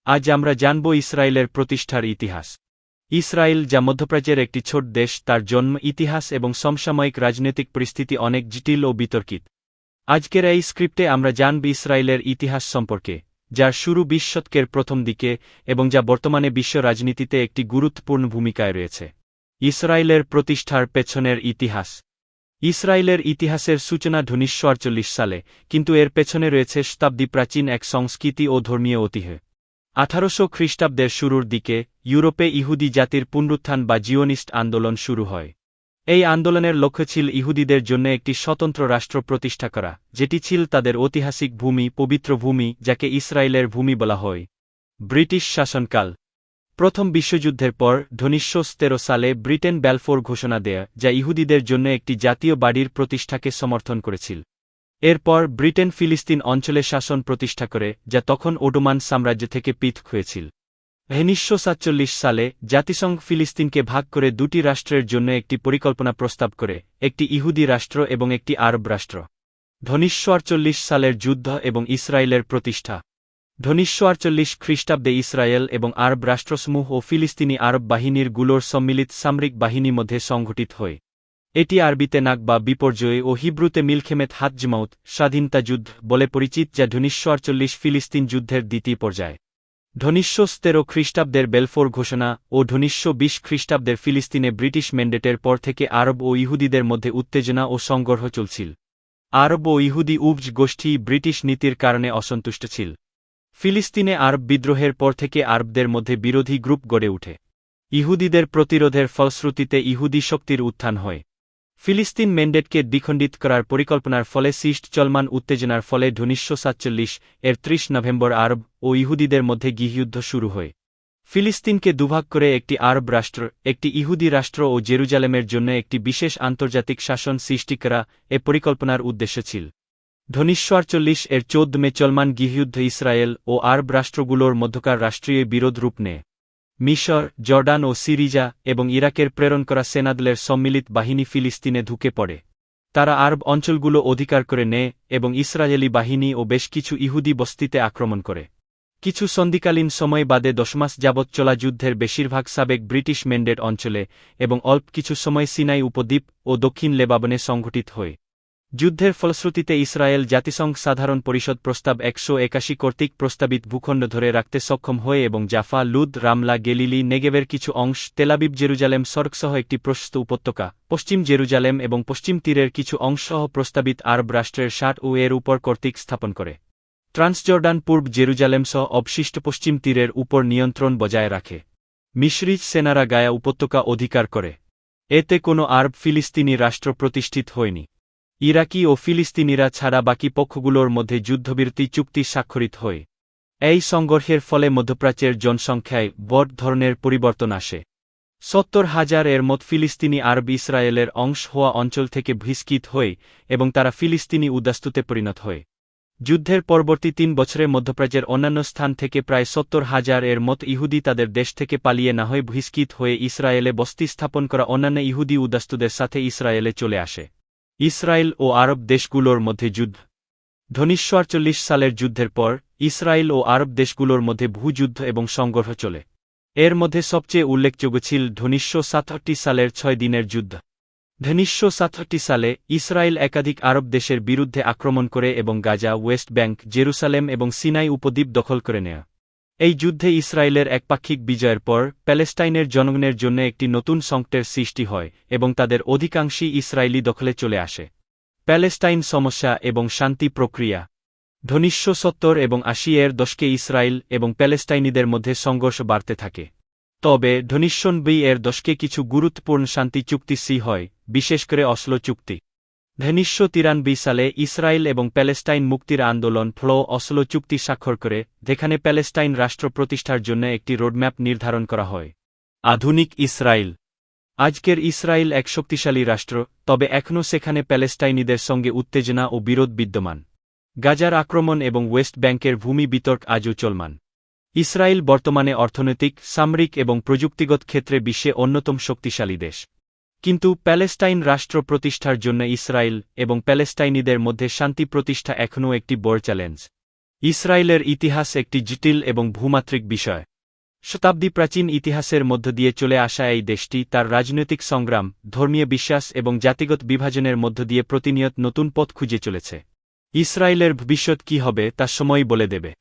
আজ আমরা জানব ইসরায়েলের প্রতিষ্ঠার ইতিহাস। ইসরায়েল, যা মধ্যপ্রাচ্যের একটি ছোট দেশ, তার জন্ম, ইতিহাস এবং সমসাময়িক রাজনৈতিক পরিস্থিতি অনেক জটিল ও বিতর্কিত। আজকের এই স্ক্রিপ্টে আমরা জানব ইসরায়েলের ইতিহাস সম্পর্কে, যার শুরু ২০ শতকের প্রথম দিকে এবং যা বর্তমানে বিশ্ব রাজনীতিতে একটি গুরুত্বপূর্ণ ভূমিকায় রয়েছে। ইসরায়েলের প্রতিষ্ঠার পেছনের ইতিহাস। ইসরায়েলের ইতিহাসের সূচনা ১৯৪৮ সালে, কিন্তু এর পেছনে রয়েছে শতাব্দী প্রাচীন এক সংস্কৃতি ও ধর্মীয় ঐতিহ্য। ১৮০০ খ্রিস্টাব্দের শুরুর দিকে ইউরোপে ইহুদি জাতির পুনরুত্থান বা জিওনিস্ট আন্দোলন শুরু হয়। এই আন্দোলনের লক্ষ্য ছিল ইহুদিদের জন্য একটি স্বতন্ত্র রাষ্ট্র প্রতিষ্ঠা করা, যেটি ছিল তাদের ঐতিহাসিক ভূমি, পবিত্র ভূমি, যাকে ইসরায়েলের ভূমি বলা হয়। ব্রিটিশ শাসনকাল। প্রথম বিশ্বযুদ্ধের পর ১৯১৩ সালে ব্রিটেন ব্যালফোর ঘোষণা দেয়, যা ইহুদিদের জন্য একটি জাতীয় বাড়ির প্রতিষ্ঠাকে সমর্থন করেছিল। এরপর ব্রিটেন ফিলিস্তিন অঞ্চলে শাসন প্রতিষ্ঠা করে, যা তখন ওটোমান সাম্রাজ্য থেকে পৃথক হয়েছিল। ১৯৪৭ সালে জাতিসংঘ ফিলিস্তিনকে ভাগ করে দুটি রাষ্ট্রের জন্য একটি পরিকল্পনা প্রস্তাব করে, একটি ইহুদি রাষ্ট্র এবং একটি আরব রাষ্ট্র। ১৯৪৮ সালের যুদ্ধ এবং ইসরায়েলের প্রতিষ্ঠা। ১৯৪৮ খ্রিস্টাব্দে ইসরায়েল এবং আরব রাষ্ট্রসমূহ ও ফিলিস্তিনি আরব বাহিনীর গুলোর সম্মিলিত সামরিক বাহিনীর মধ্যে সংঘটিত হয়। এটি আরবিতে নাকবা বিপর্যয় ও হিব্রুতে মিলখেমেত হাতজমাউত স্বাধীনতা যুদ্ধ বলে পরিচিত, যা ১৯৪৮ ফিলিস্তিন যুদ্ধের দ্বিতীয় পর্যায়। ১৯১৩ খ্রিস্টাব্দের বেলফোর ঘোষণা ও ১৯২০ খ্রিস্টাব্দের ফিলিস্তিনে ব্রিটিশ ম্যান্ডেটের পর থেকে আরব ও ইহুদিদের মধ্যে উত্তেজনা ও সংঘর্ষ চলছিল। আরব ও ইহুদি উভয় গোষ্ঠী ব্রিটিশ নীতির কারণে অসন্তুষ্ট ছিল। ফিলিস্তিনে আরব বিদ্রোহের পর থেকে আরবদের মধ্যে বিরোধী গ্রুপ গড়ে ওঠে। ইহুদিদের প্রতিরোধের ফলশ্রুতিতে ইহুদি শক্তির উত্থান হয়। ফিলিস্তিন ম্যান্ডেটকে দ্বিখণ্ডিত করার পরিকল্পনার ফলে সৃষ্ট চলমান উত্তেজনার ফলে ১৯৪৭ এর ৩০ নভেম্বর আরব ও ইহুদিদের মধ্যে গৃহযুদ্ধ শুরু হয়। ফিলিস্তিনকে দুভাগ করে একটি আরব রাষ্ট্র, একটি ইহুদি রাষ্ট্র ও জেরুজালেমের জন্য একটি বিশেষ আন্তর্জাতিক শাসন সৃষ্টি করা এ পরিকল্পনার উদ্দেশ্য ছিল। ১৯৪৮ এর ১৪ মে চলমান গৃহযুদ্ধ ইসরায়েল ও আরব রাষ্ট্রগুলোর মধ্যকার রাষ্ট্রীয় বিরোধ রূপ নেয়। মিশর, জর্ডান ও সিরিয়া এবং ইরাকের প্রেরণ করা সেনাদলের সম্মিলিত বাহিনী ফিলিস্তিনে ঢুকে পড়ে। তারা আরব অঞ্চলগুলো অধিকার করে নেয় এবং ইসরায়েলি বাহিনী ও বেশ কিছু ইহুদি বস্তিতে আক্রমণ করে। কিছু সন্ধিকালীন সময় বাদে ১০ মাস যাবৎ চলা যুদ্ধের বেশিরভাগ সাবেক ব্রিটিশ ম্যান্ডেট অঞ্চলে এবং অল্প কিছু সময় সিনাই উপদ্বীপ ও দক্ষিণ লেবাননে সংঘটিত হয়। যুদ্ধের ফলশ্রুতিতে ইসরায়েল জাতিসংঘ সাধারণ পরিষদ প্রস্তাব ১৮১ কর্তৃক প্রস্তাবিত ভূখণ্ড ধরে রাখতে সক্ষম হয় এবং জাফা, লুদ, রামলা, গেলিলি, নেগেভের কিছু অংশ, তেলাবিব, জেরুজালেম সড়কসহ একটি প্রশস্ত উপত্যকা, পশ্চিম জেরুজালেম এবং পশ্চিম তীরের কিছু অংশসহ প্রস্তাবিত আরব রাষ্ট্রের ৬০ ও এর উপর কর্তৃক স্থাপন করে। ট্রান্সজর্ডান পূর্ব জেরুজালেমসহ অবশিষ্ট পশ্চিম তীরের উপর নিয়ন্ত্রণ বজায় রাখে। মিশরি সেনারা গায়া উপত্যকা অধিকার করে। এতে কোনো আরব ফিলিস্তিনি রাষ্ট্র প্রতিষ্ঠিত হয়নি। ইরাকি ও ফিলিস্তিনিরা ছাড়া বাকি পক্ষগুলোর মধ্যে যুদ্ধবিরতি চুক্তি স্বাক্ষরিত হয়। এই সংঘর্ষের ফলে মধ্যপ্রাচ্যের জনসংখ্যায় বড় ধরনের পরিবর্তন আসে। ৭০,০০০ এর মত ফিলিস্তিনি আরব ইসরায়েলের অংশ হওয়া অঞ্চল থেকে বহিষ্কৃত হয় এবং তারা ফিলিস্তিনি উদ্বাস্তুতে পরিণত হয়। যুদ্ধের পরবর্তী ৩ বছরে মধ্যপ্রাচ্যের অন্যান্য স্থান থেকে প্রায় ৭০,০০০ এর মত ইহুদি তাদের দেশ থেকে পালিয়ে না হয়ে বহিষ্কৃত হয়ে ইসরায়েলে বস্তি স্থাপন করা অন্যান্য ইহুদি উদ্বাস্তুদের সাথে ইসরায়েলে চলে আসে। ইসরায়েল ও আরব দেশগুলোর মধ্যে যুদ্ধ। ১৯৪৮ সালের যুদ্ধের পর ইসরায়েল ও আরব দেশগুলোর মধ্যে ভূযুদ্ধ এবং সংঘর্ষ চলে। এর মধ্যে সবচেয়ে উল্লেখযোগ্য ছিল ১৯৬৭ সালের ৬ দিনের যুদ্ধ। ১৯৬৭ সালে ইসরায়েল একাধিক আরব দেশের বিরুদ্ধে আক্রমণ করে এবং গাজা, ওয়েস্ট ব্যাংক, জেরুসালেম এবং সিনাই উপদ্বীপ দখল করে নেয়। এই যুদ্ধে ইসরায়েলের একপাক্ষিক বিজয়ের পর প্যালেস্টাইনের জনগণের জন্য একটি নতুন সংকটের সৃষ্টি হয় এবং তাদের অধিকাংশই ইসরায়েলি দখলে চলে আসে। প্যালেস্টাইন সমস্যা এবং শান্তি প্রক্রিয়া। ১৯৭০ এবং ৮০ এর দশকে ইসরায়েল এবং প্যালেস্টাইনিদের মধ্যে সংঘর্ষ বাড়তে থাকে। তবে ১৯৯০ এর দশকে কিছু গুরুত্বপূর্ণ শান্তি চুক্তি হয়, বিশেষ করে অসলো চুক্তি। ১৯৯৩ সালে ইসরায়েল এবং প্যালেস্টাইন মুক্তির আন্দোলন অসলো চুক্তি স্বাক্ষর করে, যেখানে প্যালেস্টাইন রাষ্ট্র প্রতিষ্ঠার জন্য একটি রোডম্যাপ নির্ধারণ করা হয়। আধুনিক ইসরায়েল। আজকের ইসরায়েল এক শক্তিশালী রাষ্ট্র, তবে এখনও সেখানে প্যালেস্টাইনিদের সঙ্গে উত্তেজনা ও বিরোধ বিদ্যমান। গাজার আক্রমণ এবং ওয়েস্ট ব্যাংকের ভূমি বিতর্ক আজও চলমান। ইসরায়েল বর্তমানে অর্থনৈতিক, সামরিক এবং প্রযুক্তিগত ক্ষেত্রে বিশ্বে অন্যতম শক্তিশালী দেশ। কিন্তু প্যালেস্টাইন রাষ্ট্র প্রতিষ্ঠার জন্য ইসরায়েল এবং প্যালেস্টাইনিদের মধ্যে শান্তি প্রতিষ্ঠা এখনও একটি বড় চ্যালেঞ্জ। ইসরায়েলের ইতিহাস একটি জটিল এবং ভূমাত্রিক বিষয়। শতাব্দী প্রাচীন ইতিহাসের মধ্য দিয়ে চলে আসা এই দেশটি তার রাজনৈতিক সংগ্রাম, ধর্মীয় বিশ্বাস এবং জাতিগত বিভাজনের মধ্য দিয়ে প্রতিনিয়ত নতুন পথ খুঁজে চলেছে। ইসরায়েলের ভবিষ্যৎ কী হবে তা সময়ই বলে দেবে।